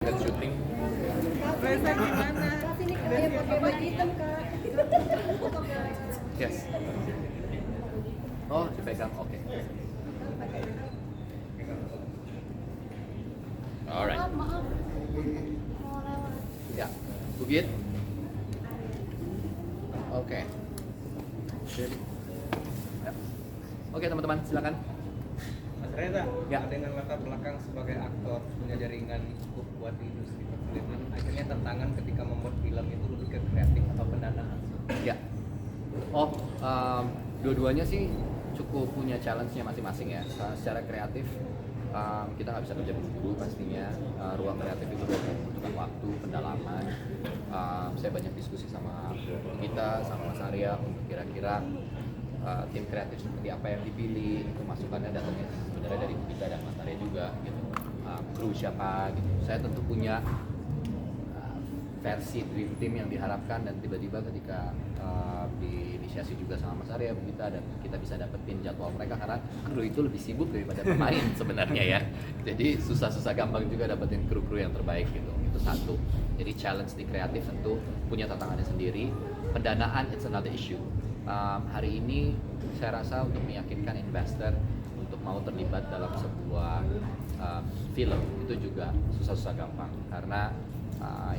dan syuting. Reza gimana? Sini kayak pakai baju hitam kak. Yes. Oh, dipegang. Oke. Alright. Maaf. Mau lewat. Ya, Bugit. Oke. Ya. Oke, teman-teman, silakan. Mas Reza, Ya. dengan latar belakang sebagai aktor punya jaringan cukup buat di industri perfilman, akhirnya tantangan ketika membuat film itu lebih ke kreatif atau pendanaan? Ya. Oh, dua-duanya sih cukup punya challenge-nya masing-masing ya. Secara kreatif, kita nggak bisa kerja buru-buru pastinya. Ruang kreatif itu membutuhkan waktu, pendalaman. Saya banyak diskusi sama kita, sama Mas Arya untuk kira-kira tim kreatif seperti apa yang dipilih. Itu masukannya datangnya sebenarnya dari kita dan Mas Arya juga gitu. Kru siapa gitu. Saya tentu punya versi dream team yang diharapkan, dan tiba-tiba ketika diinisiasi juga sama Mas Arya kita, dan kita bisa dapetin jadwal mereka karena kru itu lebih sibuk daripada pemain sebenarnya ya. Jadi susah-susah gampang juga dapetin kru-kru yang terbaik gitu. Itu satu. Jadi challenge di kreatif tentu punya tantangannya sendiri. Pendanaan it's another issue. Hari ini saya rasa untuk meyakinkan investor untuk mau terlibat dalam sebuah film itu juga susah-susah gampang, karena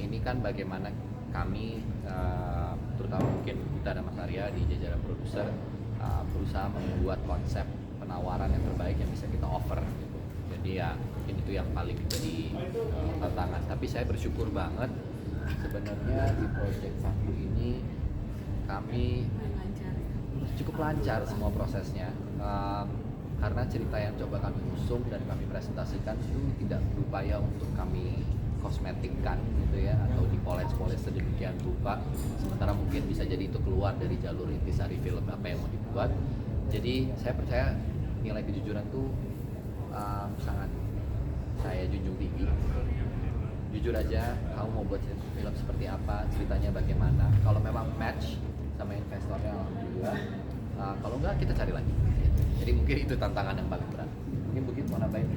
ini kan bagaimana kami terutama mungkin kita dan Mas Arya di jajaran produser berusaha membuat konsep penawaran yang terbaik yang bisa kita offer gitu. Jadi ya mungkin itu yang paling menjadi tantangan, tapi saya bersyukur banget sebenarnya di project satu ini kami cukup lancar semua prosesnya, karena cerita yang coba kami usung dan kami presentasikan itu tidak berupaya untuk kami kosmetikkan gitu ya, atau dipoles-poles sedemikian rupa, sementara mungkin bisa jadi itu keluar dari jalur intisari film apa yang mau dibuat. Jadi saya percaya nilai kejujuran tuh sangat saya junjung tinggi. Jujur aja, kamu mau buat film seperti apa, ceritanya bagaimana, kalau memang match sama investornya alhamdulillah, kalau enggak kita cari lagi. Jadi mungkin itu tantangan yang paling berat. Mungkin begitu mau nambahin.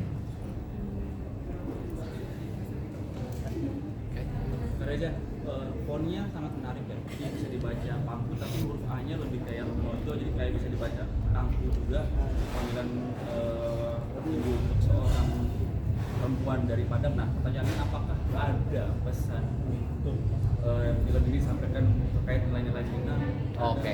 Reza, fontnya sangat menarik ya. Dia bisa dibaca Pangku, tapi huruf A-nya lebih kayak Mojo, jadi kayak bisa dibaca Tangku juga. Panggilan ibu untuk seorang perempuan dari Padang. Nah, pertanyaannya apakah ada pesan untuk film ini disampaikan terkait nilai-nilai Cina? Oke.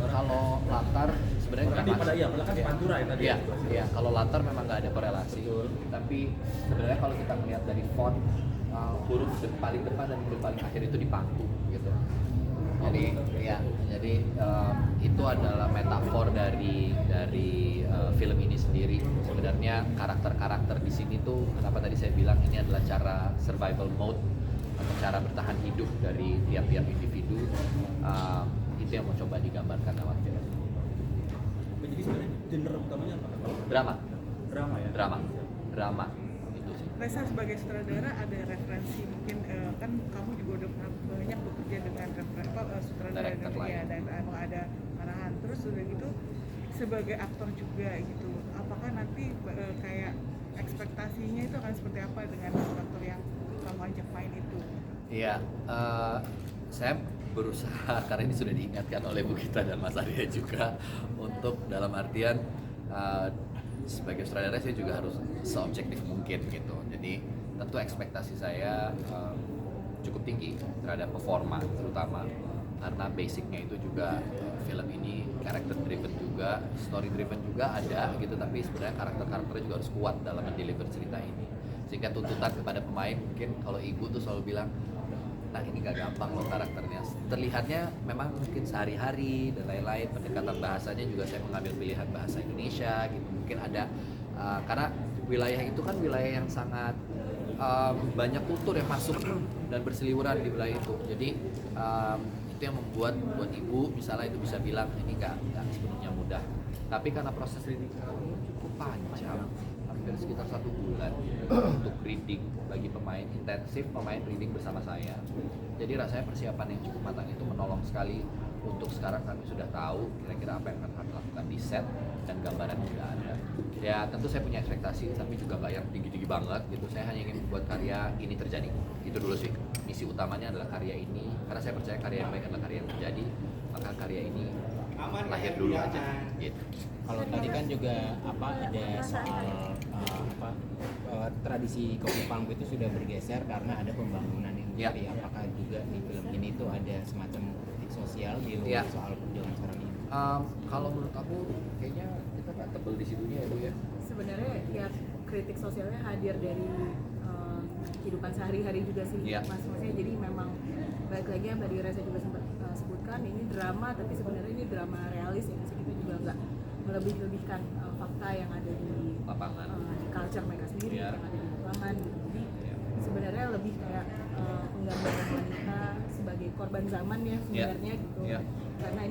Kalau latar sebenarnya nggak masuk. Bahkan di Pantura ya tadi. Iya, iya. Kalau latar memang nggak ada korelasi. Tapi sebenarnya kalau kita melihat dari font, huruf paling depan dan huruf paling akhir itu dipangku gitu. Jadi ya, jadi itu adalah metafor dari film ini sendiri. Sebenarnya karakter-karakter di sini tuh, kenapa tadi saya bilang ini adalah cara survival mode atau cara bertahan hidup dari tiap-tiap individu. Itu yang mau coba digambarkan dalam film. Jadi sebenarnya genre utamanya apa? Drama, Drama ya. drama itu sih. Reza sebagai sutradara ada referensi mungkin kan kamu juga udah pernah banyak bekerja dengan sutradara Director ya, lain. dan emang ada arahan. Terus udah gitu sebagai aktor juga gitu, apakah nanti kayak ekspektasinya itu akan seperti apa dengan aktor yang kamu ajak main itu? Iya, saya berusaha karena ini sudah diingatkan oleh Bu Gita dan Mas Arya juga, untuk dalam artian sebagai sutradara saya juga harus seobjektif mungkin gitu. Jadi tentu ekspektasi saya cukup tinggi terhadap performa, terutama karena basicnya itu juga film ini character driven juga, story driven juga ada gitu, tapi sebenarnya karakternya juga harus kuat dalam mendeliver cerita ini. Sehingga tuntutan kepada pemain, mungkin kalau ibu tuh selalu bilang, nah ini gak gampang loh karakternya. Terlihatnya memang mungkin sehari-hari dan lain-lain, pendekatan bahasanya juga saya mengambil pilihan bahasa Indonesia gitu. Mungkin ada, karena wilayah itu kan wilayah yang sangat banyak kultur yang masuk dan berseliweran di wilayah itu. Jadi itu yang membuat buat ibu misalnya itu bisa bilang ini gak sepenuhnya mudah. Tapi karena proses reading kami cukup panjang, hampir sekitar 1 bulan untuk reading bagi pemain, intensif pemain reading bersama saya. Jadi rasanya persiapan yang cukup matang itu menolong sekali untuk sekarang kami sudah tahu kira-kira apa yang akan kami lakukan di set, dan gambarannya udah ada. Ya tentu saya punya ekspektasi, tapi juga nggak yang tinggi-tinggi banget gitu. Saya hanya ingin membuat karya ini terjadi. Itu dulu sih. Misi utamanya adalah karya ini, karena saya percaya karya yang baik adalah karya yang terjadi. Maka karya ini lahir dulu aja. Gitu. Kalau tadi kan juga ada soal tradisi kopi pangku itu sudah bergeser karena ada pembangunan industri. Apakah juga di film ini tuh ada semacam kritik sosial di luar soal perjuangan sekarang ini? Kalau menurut aku kayaknya kita nggak tebel di situnya ya Bu ya. Sebenarnya ya kritik sosialnya hadir dari kehidupan sehari-hari juga sih, Mas. Maksudnya jadi memang balik lagi yang tadi Reza juga sempat sebutkan, ini drama tapi sebenarnya ini drama realis ya. Maksudnya kita juga nggak melebih-lebihkan fakta yang ada di Lapangan. di culture mereka sendiri, yang ada di lapangan gitu. Jadi sebenarnya lebih kayak menggambarkan wanita sebagai korban zaman ya sebenarnya gitu. Karena